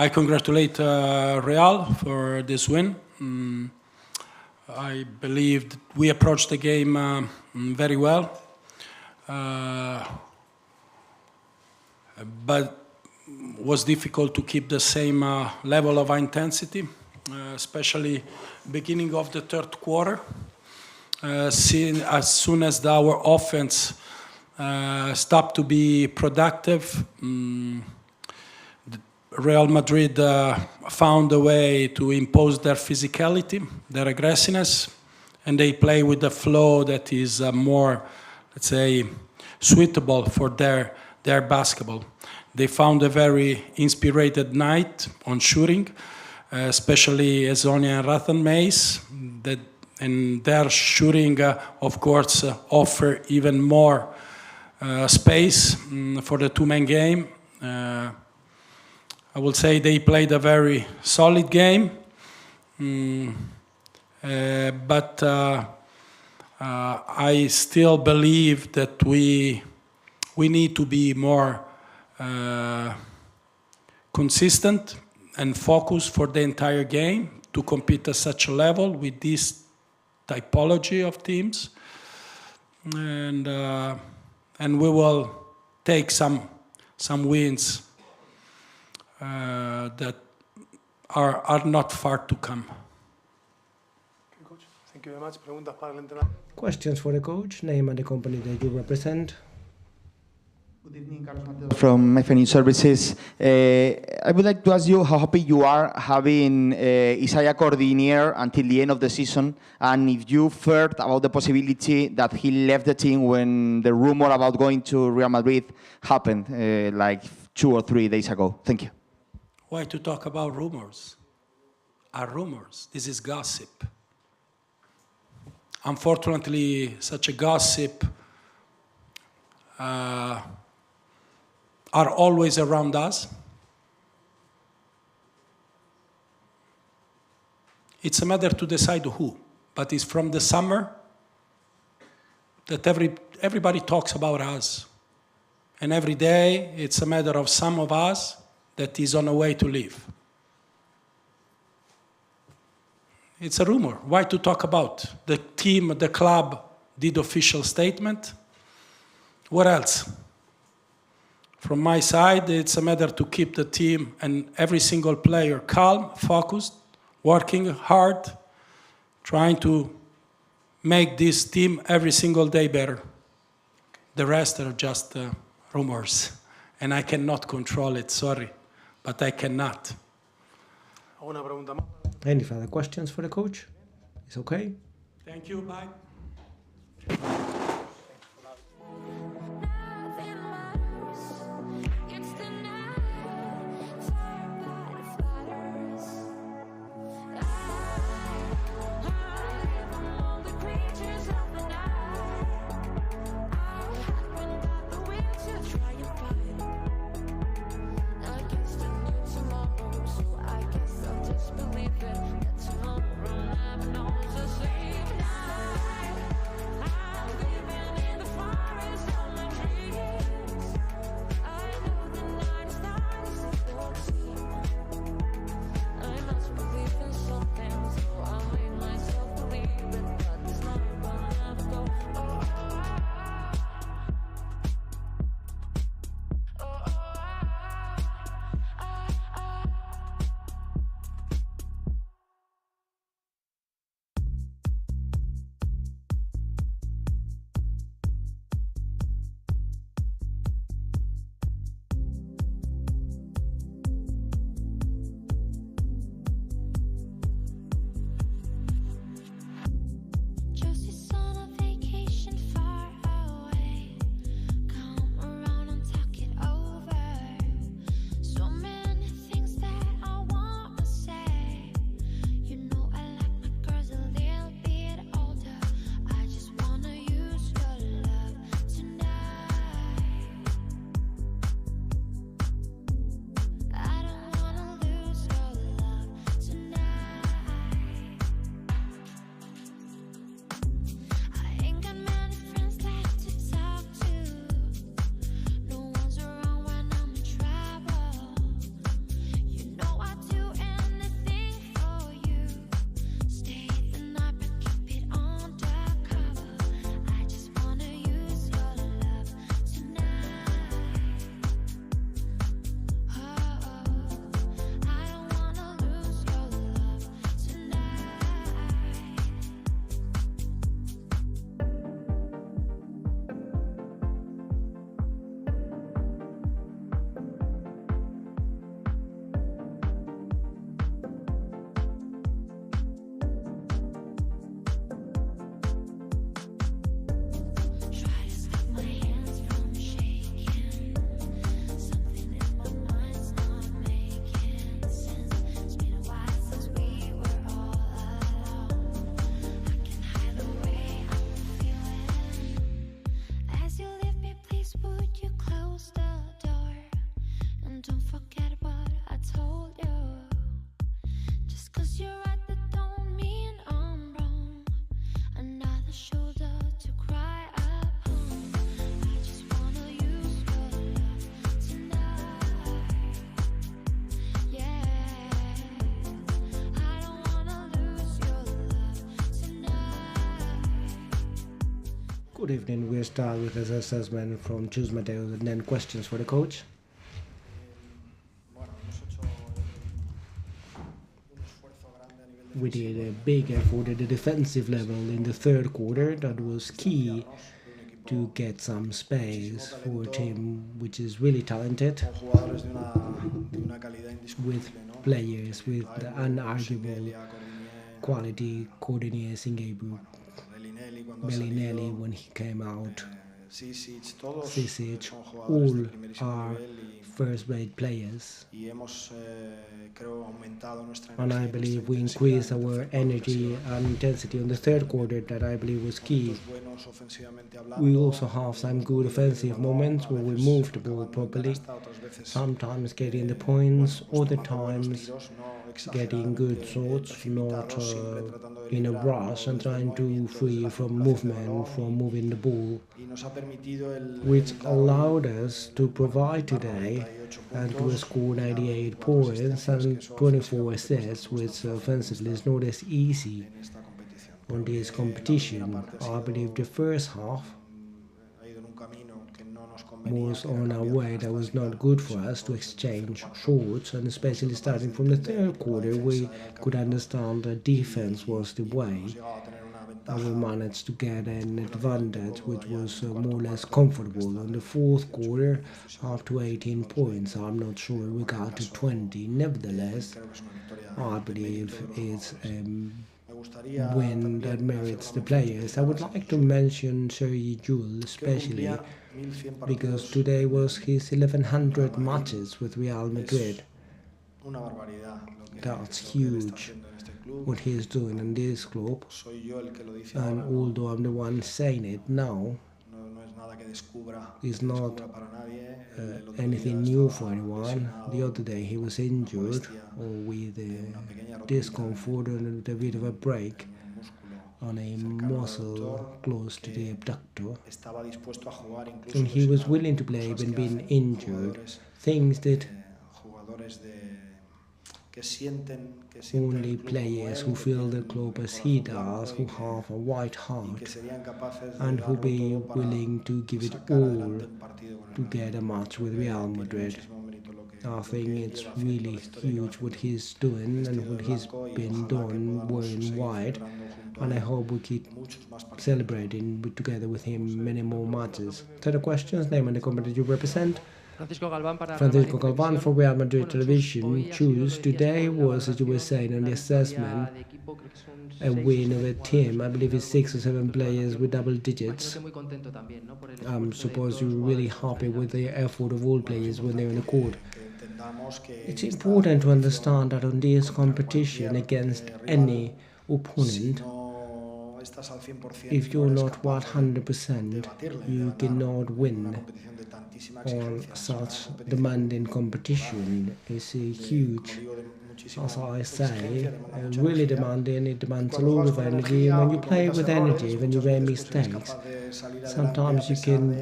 I congratulate Real for this win. I believe that we approached the game very well, but was difficult to keep the same level of intensity, especially beginning of the third quarter. As soon as our offense stopped to be productive, Real Madrid found a way to impose their physicality, their aggressiveness, and they play with the flow that is more, let's say, suitable for their basketball. They found a very inspirited night on shooting, especially Ezonia and Rathan Mace, and their shooting, of course, offer even more space for the two-man game. I will say they played a very solid game, but I still believe that we need to be more consistent and focused for the entire game to compete at such a level with this typology of teams, and we will take some wins that are not far to come. Okay, coach. Thank you very much. Preguntas para el entrenador. Questions for the coach, name and the company that you represent. Good evening, Carlos Mateo from FNU Services. I would like to ask you how happy you are having Isaiah Cordinier until the end of the season, and if you've heard about the possibility that he left the team when the rumor about going to Real Madrid happened, like 2 or 3 days ago. Thank you. Why to talk about rumors? Are rumors? This is gossip. Unfortunately, such a gossip are always around us. It's a matter to decide who, but it's from the summer that everybody talks about us. And every day, it's a matter of some of us that is on a way to leave. It's a rumor. Why to talk about? The team, the club did official statement. What else? From my side, it's a matter to keep the team and every single player calm, focused, working hard, trying to make this team every single day better. The rest are just rumors, and I cannot control it, sorry, but I cannot. ¿Alguna pregunta más? Any further questions for the coach? It's okay? Thank you, bye. Tomorrow never knows a sleep night. I'm living in the forest. Good evening. We'll start with an assessment from Chus Mateo and then questions for the coach. We did a big effort at the defensive level in the third quarter that was key to get some space for a team which is really talented, with players with unarguable quality. Cordinier, Singabu, Bellinelli when he came out, Sisic, all are first-rate players. And I believe we increased our energy and intensity on the third quarter, that I believe was key. We also have some good offensive moments where we moved the ball properly, sometimes getting the points, other times getting good shots, not in a rush and trying to free from movement, from moving the ball, which allowed us to provide today and to score 98 points and 24 assists, which offensively is not as easy on this competition. I believe the first half was on our way that was not good for us to exchange shots, and especially starting from the third quarter we could understand that defense was the way, and we managed to get an advantage which was more or less comfortable. In the fourth quarter, up to 18 points, I'm not sure we got to 20. Nevertheless, I believe it's win that merits the players. I would like to mention Sergi Jules especially, because today was his 1100 matches with Real Madrid. That's huge what he's doing in this club, and although I'm the one saying it now, it's not anything new for anyone. The other day he was injured or with discomfort and a bit of a break on a muscle close to the abductor, and he was willing to play when being injured, things that only players who feel the club as he does, who have a white heart and who be willing to give it all to get a match with Real Madrid. I think it's really huge what he's doing and what he's been doing wearing white, and I hope we keep celebrating together with him many more matches. So the questions, name and the company you represent. Francisco Galvan for Real Madrid Television. Choose today was, as you were saying on the assessment, a win of a team. I believe it's 6 or 7 players with double digits. I suppose you're really happy with the effort of all players when they're in the court. It's important to understand that on this competition against any opponent, if you're not 100%, you cannot win on such demanding competition. It's a huge, as I say, really demanding. It demands a lot of energy, and when you play with energy, when you make mistakes, sometimes you can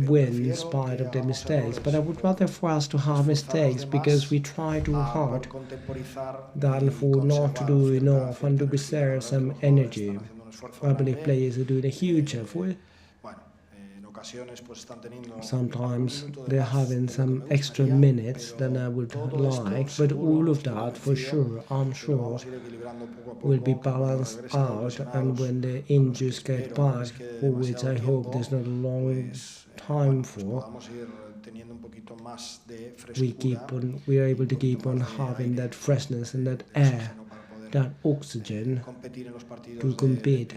win in spite of the mistakes. But I would rather for us to have mistakes because we try too hard than for not to do enough and to reserve some energy. I believe players are doing a huge effort. Sometimes they're having some extra minutes than I would like, but all of that for sure, I'm sure, will be balanced out, and when the injuries get back, for which I hope there's not a long time for, we are able to keep on having that freshness and that air, that oxygen to compete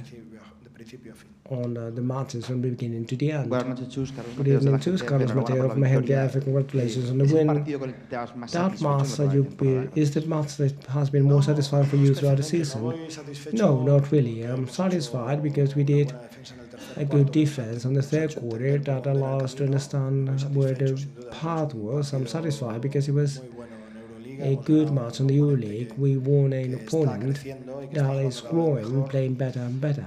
on the matches from the beginning to the end. Good evening, Chus. Carlos Mateo of Mejendia. Congratulations on the win. That match that is the match that has been more satisfying for you throughout the season? No, not really. I'm satisfied because we did a good defense on the third quarter that allowed us to understand where the path was. I'm satisfied because it was a good match on the Euroleague. We won an opponent that is growing, playing better and better.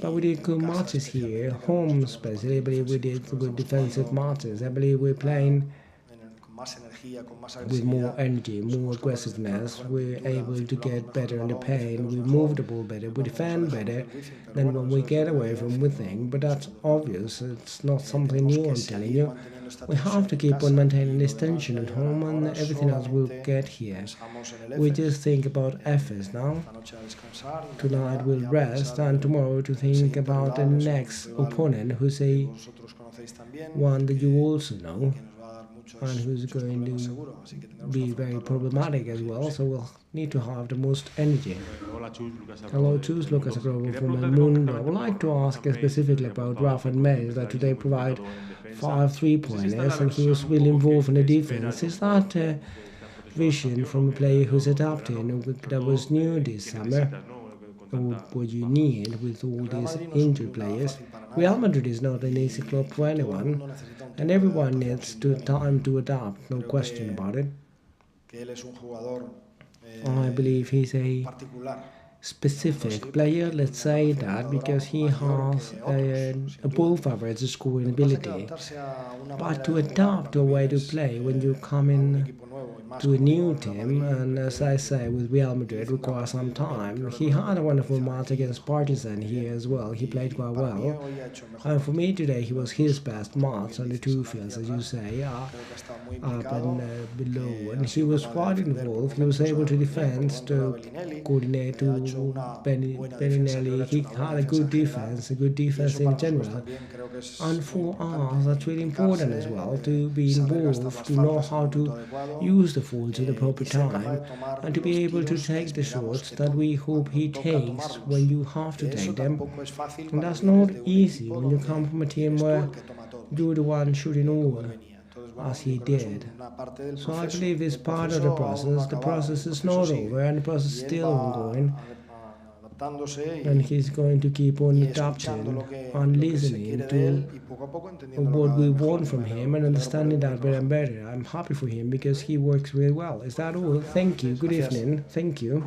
But we did good matches here, home especially. I believe we did good defensive matches. I believe we're playing with more energy, more aggressiveness. We're able to get better in the paint, we move the ball better, we defend better than when we get away from within. But that's obvious, it's not something new, I'm telling you. We have to keep on maintaining this tension at home, and everything else will get here. We just think about efforts now. Tonight we'll rest, and tomorrow to think about the next opponent, who's a one that you also know, and who's going to be very problematic as well, so we'll need to have the most energy. Hello, Chus, Lucas Agrobo from El Mundo. I would like to ask specifically about Rafa and Mel, that today provide 5 3-pointers, and he was really involved in the defense. Is that vision from a player who's adapting, that was new this summer, or what you need with all these injured players? Real Madrid is not an easy club for anyone, and everyone needs time to adapt, no question about it. I believe he's a specific player, let's say that, because he has above average scoring ability. But to adapt to a way to play when you come in to a new team, and as I say, with Real Madrid requires some time. He had a wonderful match against Partizan here as well. He played quite well, and for me today he was his best match on the two fields, as you say, up and below, and he was quite involved. He was able to defend, to coordinate to Bellinelli. He had a good defense in general, and for us that's really important as well, to be involved, to know how to use the falls at the proper time, and to be able to take the shots that we hope he takes when you have to take them. And that's not easy when you come from a team where you're the one shooting over, as he did. So I believe it's part of the process. The process is not over, and the process is still ongoing, and he's going to keep on adapting and listening to what we want from him and understanding that better and better. I'm happy for him because he works really well. Is that all? Thank you. Good evening. Thank you.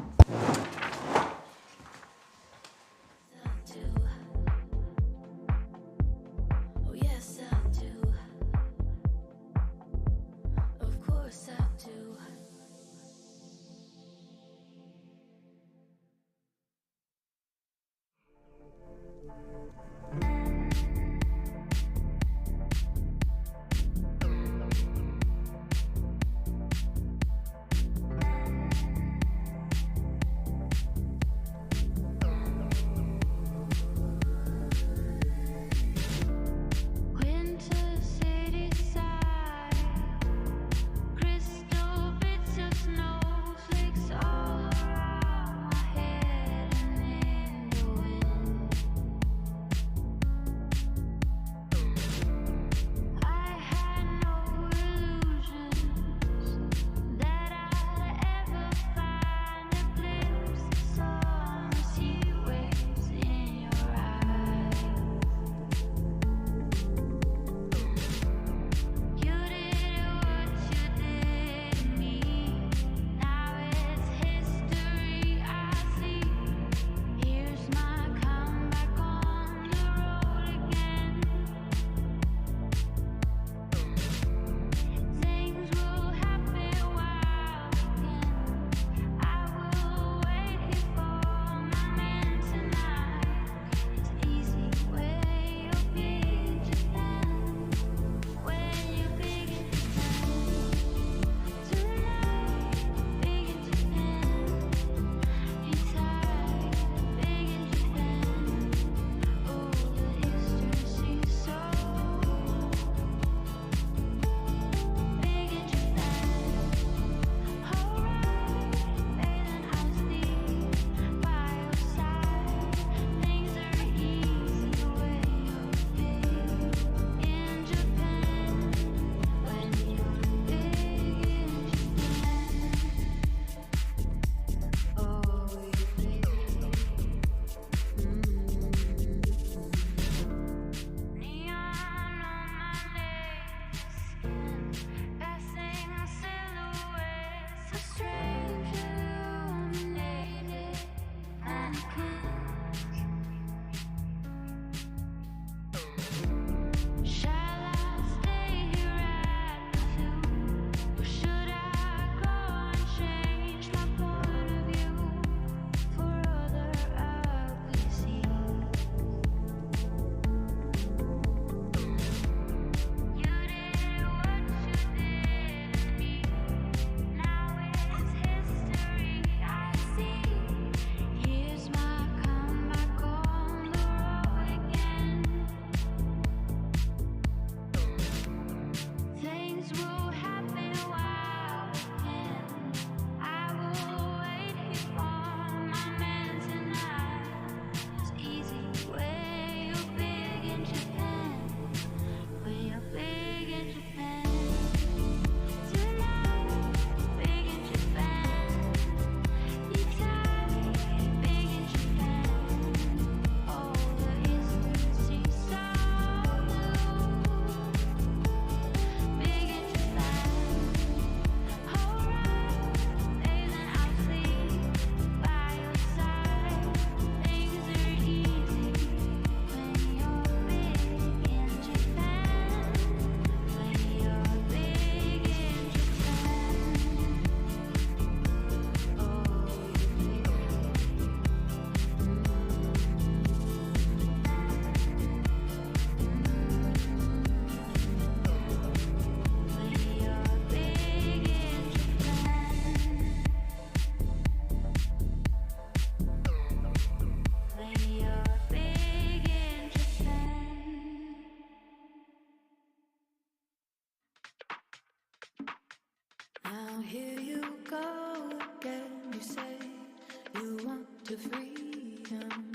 to freedom.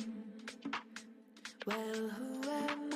Well, who am